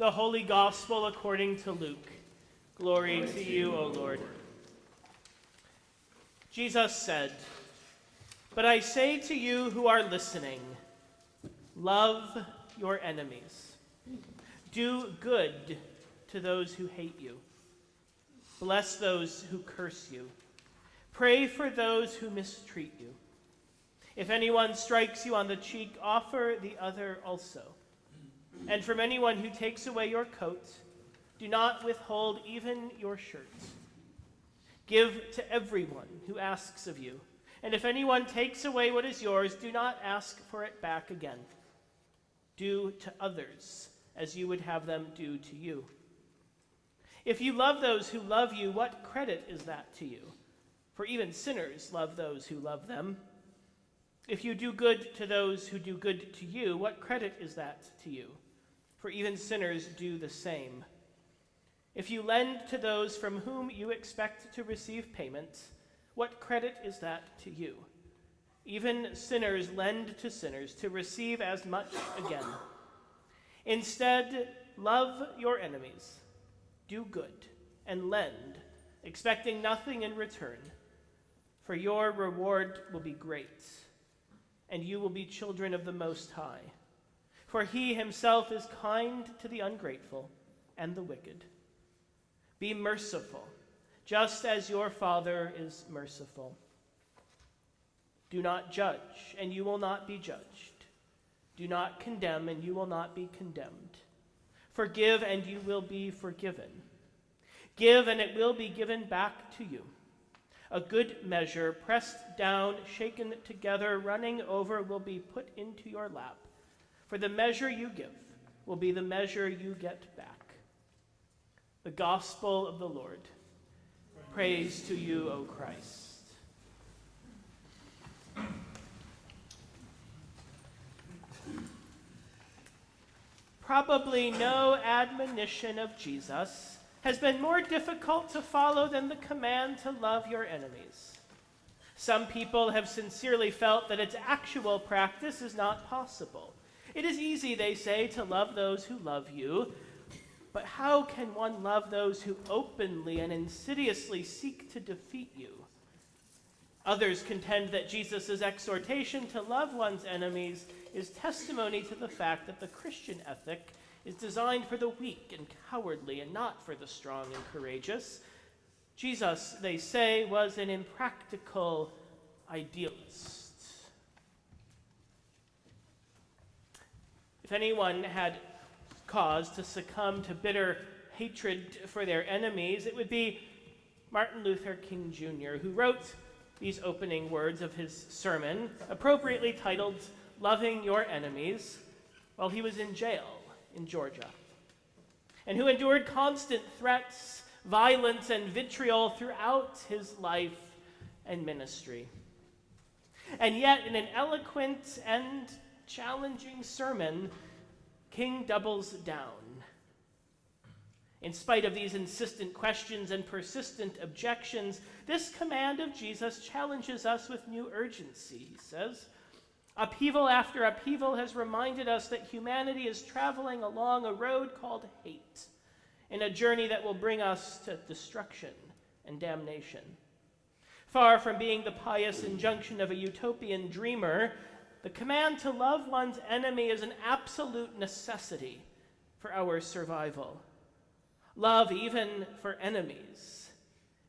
The Holy Gospel according to Luke. Glory to you, O Lord. Jesus said, "But I say to you who are listening, love your enemies. Do good to those who hate you. Bless those who curse you. Pray for those who mistreat you. If anyone strikes you on the cheek, offer the other also. And from anyone who takes away your coat, do not withhold even your shirt. Give to everyone who asks of you. And if anyone takes away what is yours, do not ask for it back again. Do to others as you would have them do to you. If you love those who love you, what credit is that to you? For even sinners love those who love them. If you do good to those who do good to you, what credit is that to you? For even sinners do the same. If you lend to those from whom you expect to receive payment, what credit is that to you? Even sinners lend to sinners to receive as much again. Instead, love your enemies, do good, and lend, expecting nothing in return, for your reward will be great, and you will be children of the Most High. For he himself is kind to the ungrateful and the wicked. Be merciful, just as your Father is merciful. Do not judge, and you will not be judged. Do not condemn, and you will not be condemned. Forgive, and you will be forgiven. Give, and it will be given back to you. A good measure, pressed down, shaken together, running over, will be put into your lap. For the measure you give will be the measure you get back." The Gospel of the Lord. Praise to you, O Christ. Probably no admonition of Jesus has been more difficult to follow than the command to love your enemies. Some people have sincerely felt that its actual practice is not possible. It is easy, they say, to love those who love you, but how can one love those who openly and insidiously seek to defeat you? Others contend that Jesus' exhortation to love one's enemies is testimony to the fact that the Christian ethic is designed for the weak and cowardly and not for the strong and courageous. Jesus, they say, was an impractical idealist. If anyone had cause to succumb to bitter hatred for their enemies, it would be Martin Luther King Jr., who wrote these opening words of his sermon, appropriately titled "Loving Your Enemies," while he was in jail in Georgia, and who endured constant threats, violence, and vitriol throughout his life and ministry. And yet, in an eloquent and challenging sermon, King doubles down. In spite of these insistent questions and persistent objections, this command of Jesus challenges us with new urgency, he says. Upheaval after upheaval has reminded us that humanity is traveling along a road called hate, in a journey that will bring us to destruction and damnation. Far from being the pious injunction of a utopian dreamer, the command to love one's enemy is an absolute necessity for our survival. Love, even for enemies,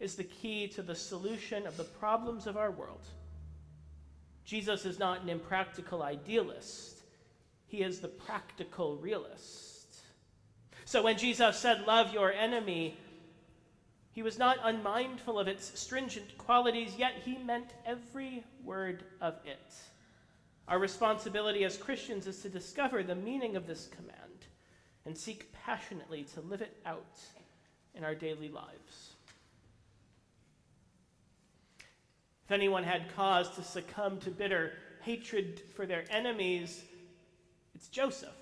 is the key to the solution of the problems of our world. Jesus is not an impractical idealist. He is the practical realist. So when Jesus said, "Love your enemy," he was not unmindful of its stringent qualities, yet he meant every word of it. Our responsibility as Christians is to discover the meaning of this command and seek passionately to live it out in our daily lives. If anyone had cause to succumb to bitter hatred for their enemies, it's Joseph,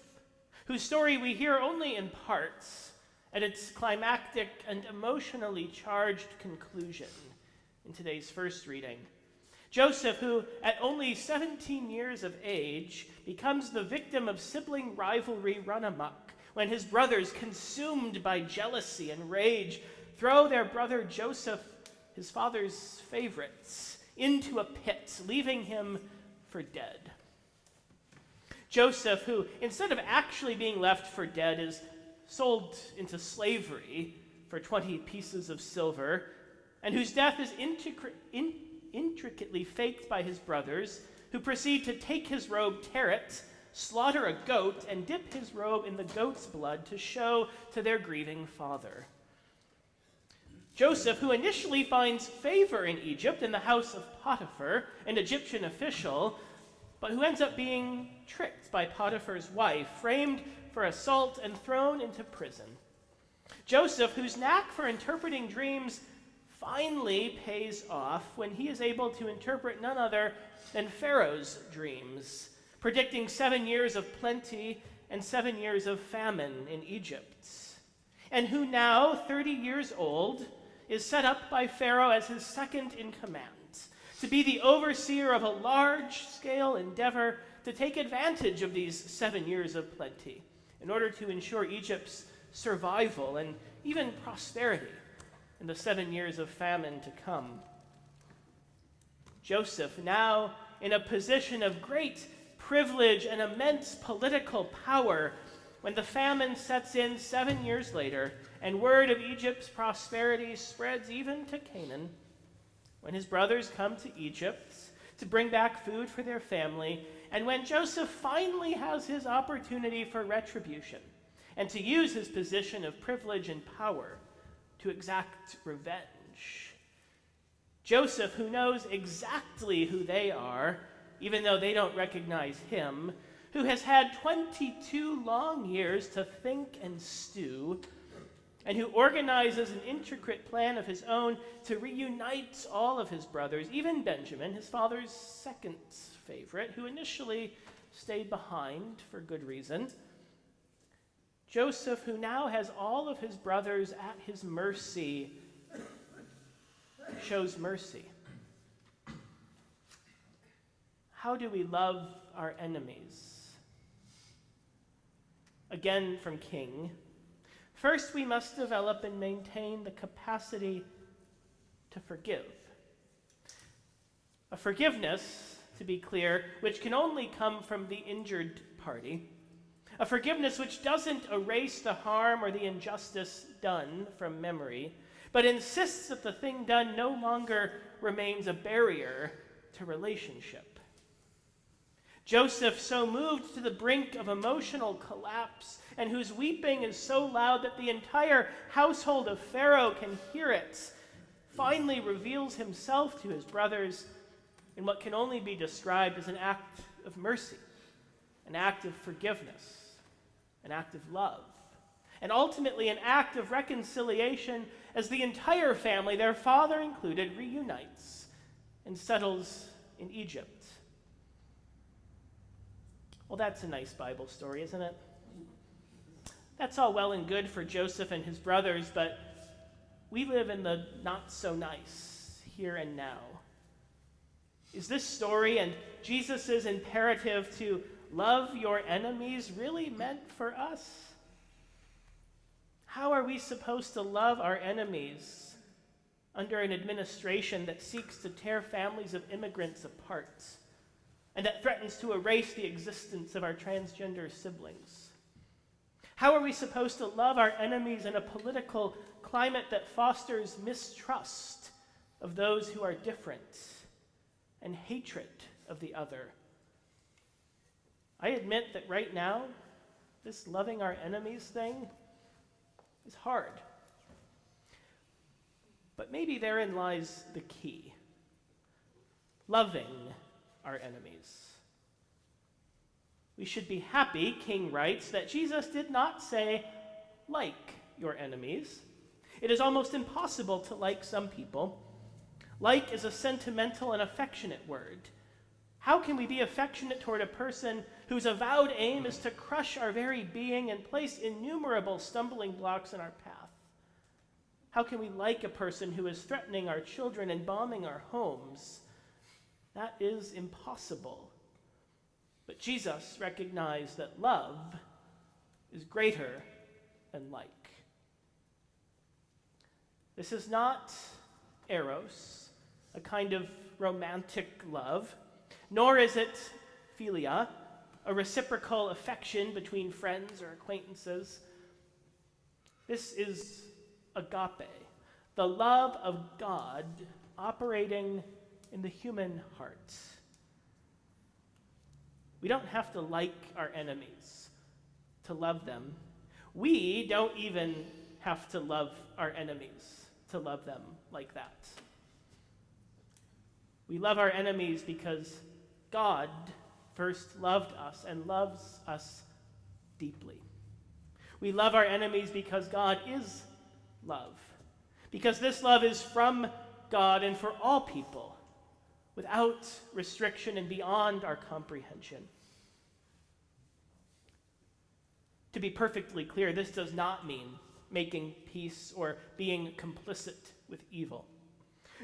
whose story we hear only in parts at its climactic and emotionally charged conclusion in today's first reading. Joseph, who at only 17 years of age becomes the victim of sibling rivalry run amok, when his brothers, consumed by jealousy and rage, throw their brother Joseph, his father's favorites, into a pit, leaving him for dead. Joseph, who instead of actually being left for dead, is sold into slavery for 20 pieces of silver, and whose death is intricately faked by his brothers, who proceed to take his robe, tear it, slaughter a goat, and dip his robe in the goat's blood to show to their grieving father. Joseph, who initially finds favor in Egypt in the house of Potiphar, an Egyptian official, but who ends up being tricked by Potiphar's wife, framed for assault, and thrown into prison. Joseph, whose knack for interpreting dreams finally pays off when he is able to interpret none other than Pharaoh's dreams, predicting 7 years of plenty and 7 years of famine in Egypt, and who now, 30 years old, is set up by Pharaoh as his second in command, to be the overseer of a large-scale endeavor to take advantage of these 7 years of plenty in order to ensure Egypt's survival and even prosperity in the 7 years of famine to come. Joseph, now in a position of great privilege and immense political power, when the famine sets in 7 years later and word of Egypt's prosperity spreads even to Canaan, when his brothers come to Egypt to bring back food for their family, and when Joseph finally has his opportunity for retribution and to use his position of privilege and power to exact revenge. Joseph, who knows exactly who they are, even though they don't recognize him, who has had 22 long years to think and stew, and who organizes an intricate plan of his own to reunite all of his brothers, even Benjamin, his father's second favorite, who initially stayed behind for good reason. Joseph, who now has all of his brothers at his mercy, shows mercy. How do we love our enemies? Again from King. First, we must develop and maintain the capacity to forgive. A forgiveness, to be clear, which can only come from the injured party. A forgiveness which doesn't erase the harm or the injustice done from memory, but insists that the thing done no longer remains a barrier to relationship. Joseph, so moved to the brink of emotional collapse, and whose weeping is so loud that the entire household of Pharaoh can hear it, finally reveals himself to his brothers in what can only be described as an act of mercy, an act of forgiveness, an act of love, and ultimately an act of reconciliation as the entire family, their father included, reunites and settles in Egypt. Well, that's a nice Bible story, isn't it? That's all well and good for Joseph and his brothers, but we live in the not-so-nice here and now. Is this story and Jesus' imperative to love your enemies really meant for us? How are we supposed to love our enemies under an administration that seeks to tear families of immigrants apart and that threatens to erase the existence of our transgender siblings? How are we supposed to love our enemies in a political climate that fosters mistrust of those who are different and hatred of the other? I admit that right now, this loving our enemies thing is hard. But maybe therein lies the key. Loving our enemies. We should be happy, King writes, that Jesus did not say, like your enemies. It is almost impossible to like some people. Like is a sentimental and affectionate word. How can we be affectionate toward a person whose avowed aim is to crush our very being and place innumerable stumbling blocks in our path? How can we like a person who is threatening our children and bombing our homes? That is impossible. But Jesus recognized that love is greater than like. This is not eros, a kind of romantic love, nor is it philia, a reciprocal affection between friends or acquaintances. This is agape, the love of God operating in the human heart. We don't have to like our enemies to love them. We don't even have to love our enemies to love them like that. We love our enemies because God first loved us and loves us deeply. We love our enemies because God is love, because this love is from God and for all people, without restriction and beyond our comprehension. To be perfectly clear, this does not mean making peace or being complicit with evil.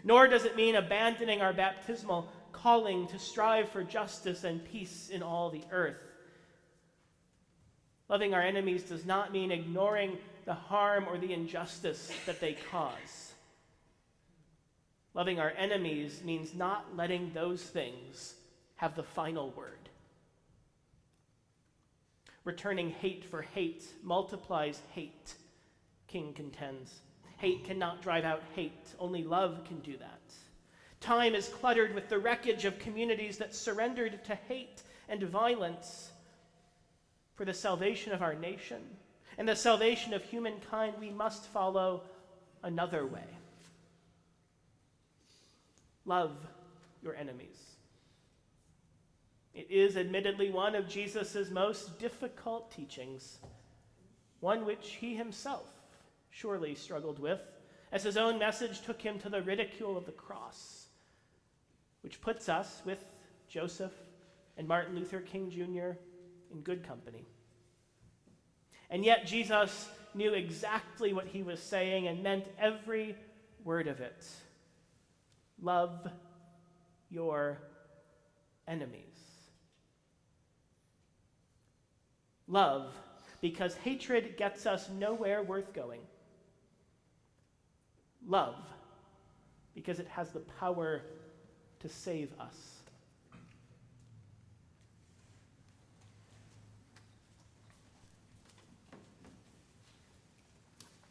Nor does it mean abandoning our baptismal calling to strive for justice and peace in all the earth. Loving our enemies does not mean ignoring the harm or the injustice that they cause. Loving our enemies means not letting those things have the final word. Returning hate for hate multiplies hate, King contends. Hate cannot drive out hate. Only love can do that. Time is cluttered with the wreckage of communities that surrendered to hate and violence. For the salvation of our nation and the salvation of humankind, we must follow another way. Love your enemies. It is admittedly one of Jesus' most difficult teachings, one which he himself surely struggled with, as his own message took him to the ridicule of the cross, which puts us with Joseph and Martin Luther King Jr. in good company. And yet Jesus knew exactly what he was saying and meant every word of it. Love your enemies. Love, because hatred gets us nowhere worth going. Love, because it has the power to save us.